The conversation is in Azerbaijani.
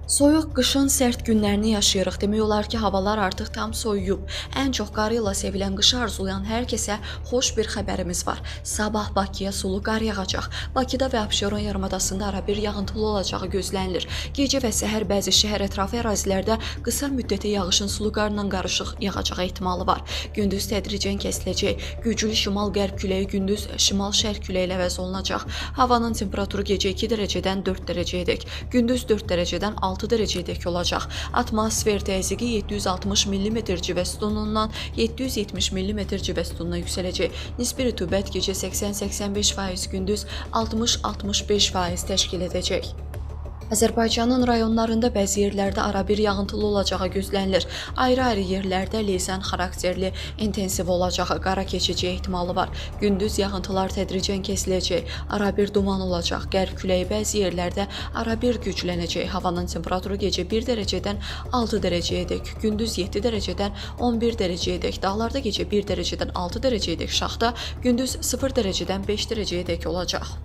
Soyuq qışın sərt günlərini yaşayırıq. Demək olar ki, havalar artıq tam soyuyub. Ən çox qarı ilə sevilən qışı arzulayan hər kəsə xoş bir xəbərimiz var. Sabah Bakıya sulu qar yağacaq. Bakıda və Abşeron yarımadasında arabir yağıntılı olacağı gözlənilir. Gecə və səhər bəzi şəhər ətrafı ərazilərdə qısa müddətli yağışın sulu qarla qarışıq yağacağı ehtimalı var. Gündüz tədricən kəsiləcək. Güclü şimal-qərb küləyi gündüz şimal-şərq küləyi ilə əvəz olunacaq. Havanın temperaturu gecə 2 dərəcədən 4 dərəcəyədək, gündüz 4 dərəcədən 6 dərəcəyədək olacaq. Atmosfer təzyiqi 760 mm civə sütunundan 770 mm civə sütununa yüksələcək. Nisbi rütubət gecə 80-85%, gündüz 60-65% təşkil edəcək. Azərbaycanın rayonlarında bəzi yerlərdə arabir yağıntılı olacağı gözlənilir. Ayrı-ayrı yerlərdə leysan xarakterli intensiv olacağı, qara keçəcəyi ehtimalı var. Gündüz yağıntılar tədricən kəsiləcək, arabir duman olacaq. Qərb küləyi bəzi yerlərdə arabir güclənəcək. Havanın temperaturu gecə 1 dərəcədən 6 dərəcəyədək, gündüz 7 dərəcədən 11 dərəcəyədək, dağlarda gecə 1 dərəcədən 6 dərəcəyədək şaxta, gündüz 0 dərəcədən 5 dərəcəyədək olacaq.